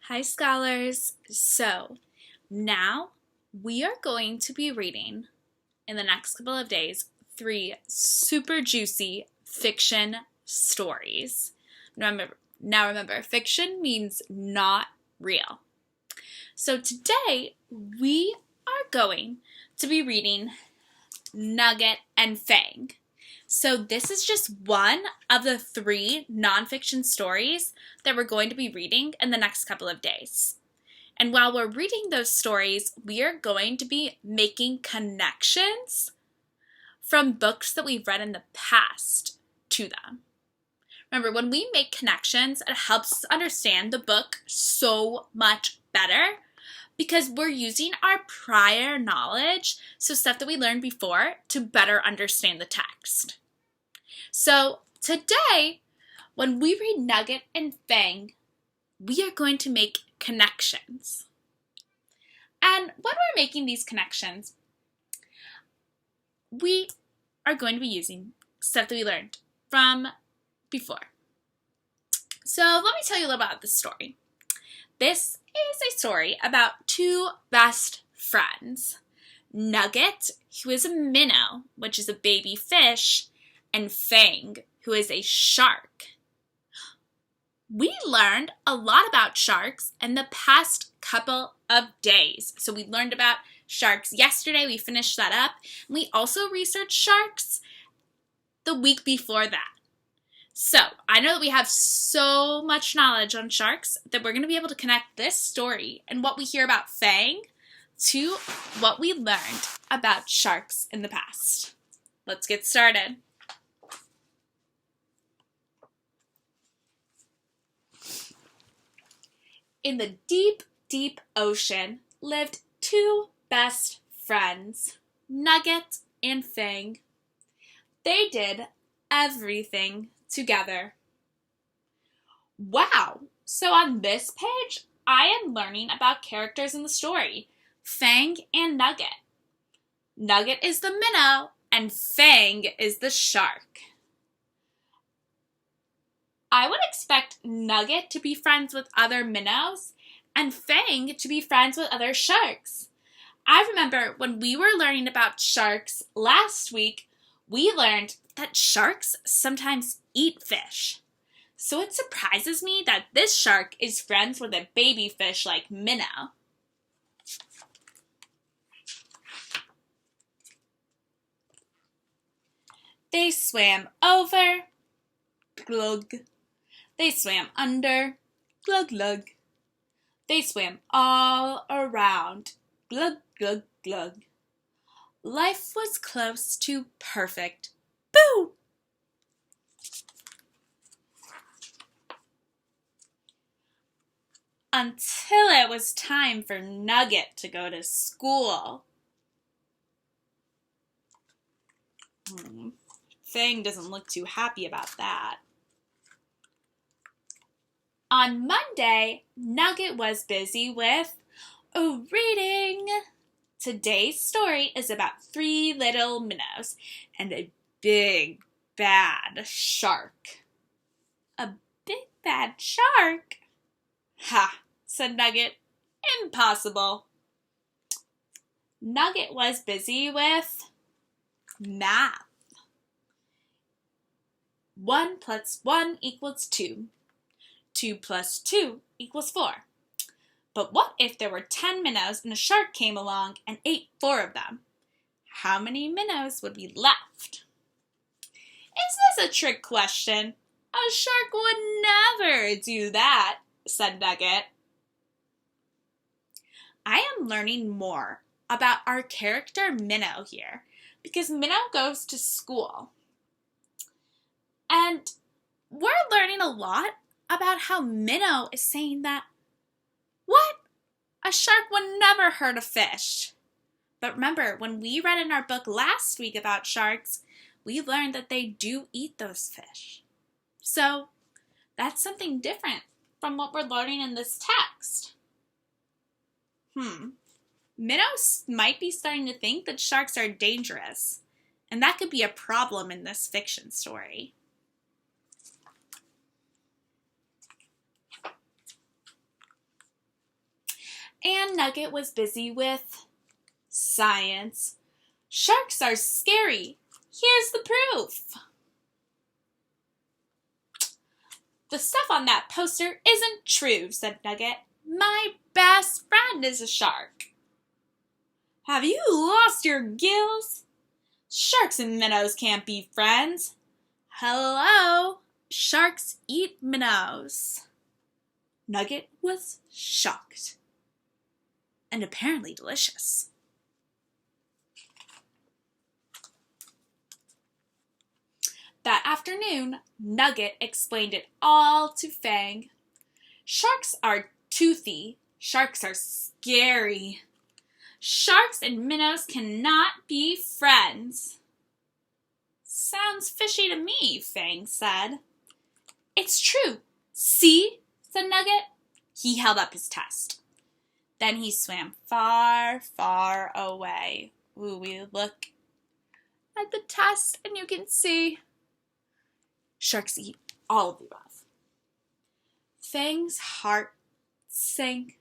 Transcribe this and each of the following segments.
Hi, scholars. So now we are going to be reading in the next couple of days 3 super juicy fiction stories. Now remember, fiction means not real. So today we are going to be reading Nugget and Fang. So this is just one of the 3 nonfiction stories that we're going to be reading in the next couple of days. And while we're reading those stories, we are going to be making connections from books that we've read in the past to them. Remember, when we make connections, it helps us understand the book so much better because we're using our prior knowledge, so stuff that we learned before, to better understand the text. So today, when we read Nugget and Fang, we are going to make connections. And when we're making these connections, we are going to be using stuff that we learned from before. So let me tell you a little about this story. This is a story about 2 best friends. Nugget, who is a minnow, which is a baby fish, and Fang, who is a shark. We learned a lot about sharks in the past couple of days. So we learned about sharks yesterday. We finished that up. And we also researched sharks the week before that. So I know that we have so much knowledge on sharks that we're going to be able to connect this story and what we hear about Fang to what we learned about sharks in the past. Let's get started. In the deep, deep ocean lived 2 best friends, Nugget and Fang. They did everything together. Wow! So on this page, I am learning about characters in the story, Fang and Nugget. Nugget is the minnow and Fang is the shark. I would expect Nugget to be friends with other minnows and Fang to be friends with other sharks. I remember when we were learning about sharks last week, we learned that sharks sometimes eat fish. So it surprises me that this shark is friends with a baby fish like Minnow. They swam over, glug. They swam under, glug glug. They swam all around, glug glug glug. Life was close to perfect. Boo! Until it was time for Nugget to go to school. Fang doesn't look too happy about that. On Monday, Nugget was busy with reading. Today's story is about 3 little minnows and a big, bad shark. A big, bad shark? Ha, said Nugget. Impossible. Nugget was busy with math. 1 plus 1 equals 2. 2 plus 2 equals 4. But what if there were 10 minnows and a shark came along and ate 4 of them? How many minnows would be left? Is this a trick question? A shark would never do that, said Nugget. I am learning more about our character Minnow here because Minnow goes to school. And we're learning a lot about how Minnow is saying that, what? A shark would never hurt a fish. But remember, when we read in our book last week about sharks, we learned that they do eat those fish. So that's something different from what we're learning in this text. Minnow might be starting to think that sharks are dangerous, and that could be a problem in this fiction story. And Nugget was busy with science. Sharks are scary. Here's the proof. The stuff on that poster isn't true, said Nugget. My best friend is a shark. Have you lost your gills? Sharks and minnows can't be friends. Hello, sharks eat minnows. Nugget was shocked. And apparently delicious. That afternoon, Nugget explained it all to Fang. Sharks are toothy. Sharks are scary. Sharks and minnows cannot be friends. Sounds fishy to me, Fang said. It's true. See, said Nugget. He held up his test. Then he swam far, far away. Ooh, we look at the test and you can see sharks eat all of the above. Fang's heart sank.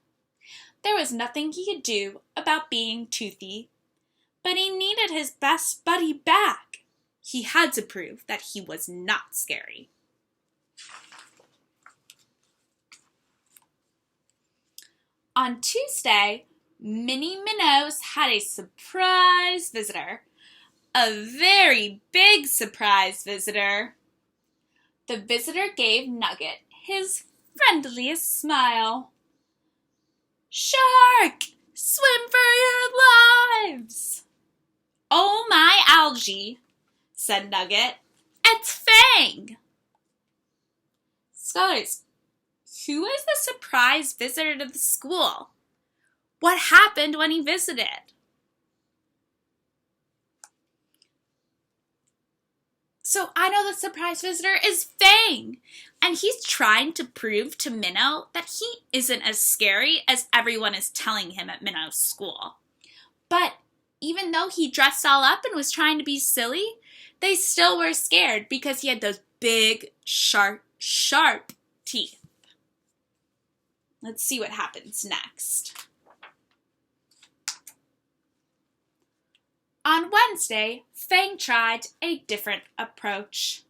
There was nothing he could do about being toothy, but he needed his best buddy back. He had to prove that he was not scary. On Tuesday, Minnie Minnows had a surprise visitor. A very big surprise visitor. The visitor gave Nugget his friendliest smile. Shark! Swim for your lives! Oh my algae, said Nugget. It's Fang! Scholars, who is the surprise visitor to the school? What happened when he visited? So I know the surprise visitor is Fang, and he's trying to prove to Minnow that he isn't as scary as everyone is telling him at Minnow's school. But even though he dressed all up and was trying to be silly, they still were scared because he had those big, sharp teeth. Let's see what happens next. On Wednesday, Fang tried a different approach.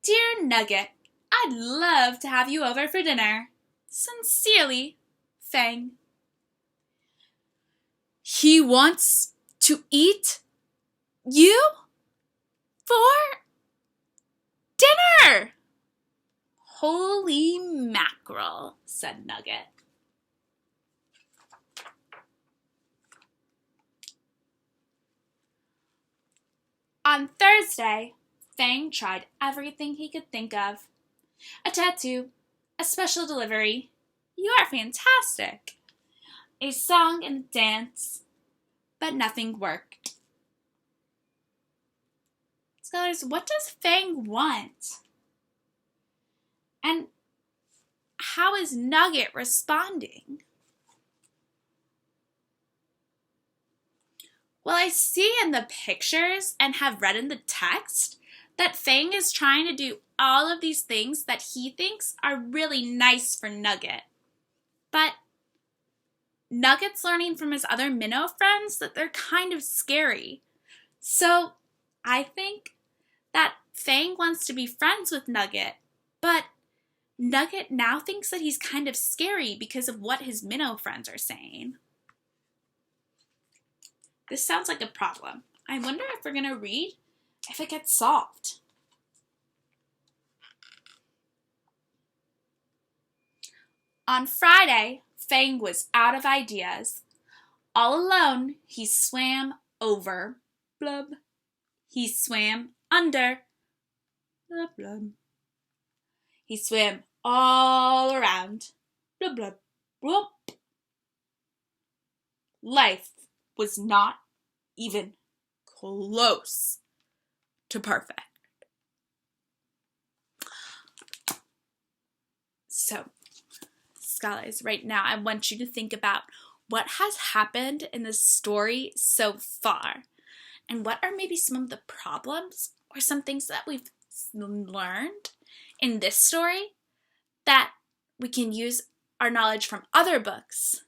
Dear Nugget, I'd love to have you over for dinner. Sincerely, Fang. He wants to eat you for dinner. Holy mackerel, said Nugget. On Thursday, Fang tried everything he could think of. A tattoo, a special delivery. You are fantastic. A song and a dance, but nothing worked. Scholars, what does Fang want? And how is Nugget responding? Well, I see in the pictures and have read in the text that Fang is trying to do all of these things that he thinks are really nice for Nugget. But Nugget's learning from his other minnow friends that they're kind of scary. So I think that Fang wants to be friends with Nugget, but Nugget now thinks that he's kind of scary because of what his minnow friends are saying. This sounds like a problem. I wonder if we're going to read if it gets solved. On Friday, Fang was out of ideas. All alone, he swam over, blub. He swam under, blub, blub. He swam all around, blub, blub, blub. Life was not even close to perfect. So, scholars, right now I want you to think about what has happened in this story so far, and what are maybe some of the problems or some things that we've learned in this story that we can use our knowledge from other books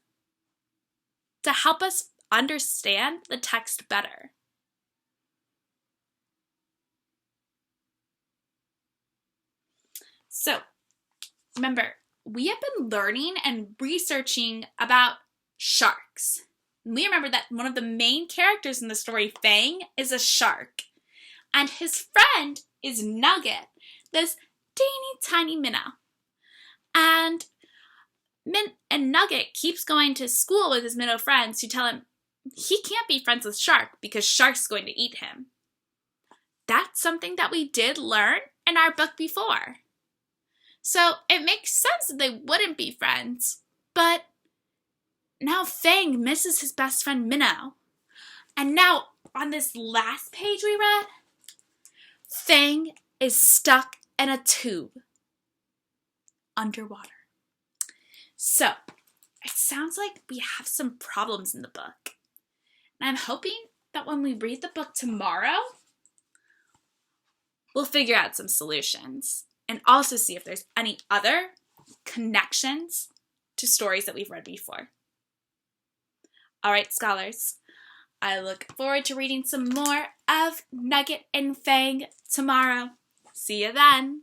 to help us understand the text better. So, remember, we have been learning and researching about sharks. We remember that one of the main characters in the story, Fang, is a shark. And his friend is Nugget, this teeny tiny minnow. And Nugget keeps going to school with his minnow friends who tell him he can't be friends with Shark because Shark's going to eat him. That's something that we did learn in our book before. So it makes sense that they wouldn't be friends. But now Fang misses his best friend Minnow. And now on this last page we read, Fang is stuck in a tube underwater. So it sounds like we have some problems in the book. And I'm hoping that when we read the book tomorrow, we'll figure out some solutions and also see if there's any other connections to stories that we've read before. All right, scholars, I look forward to reading some more of Nugget and Fang tomorrow. See you then.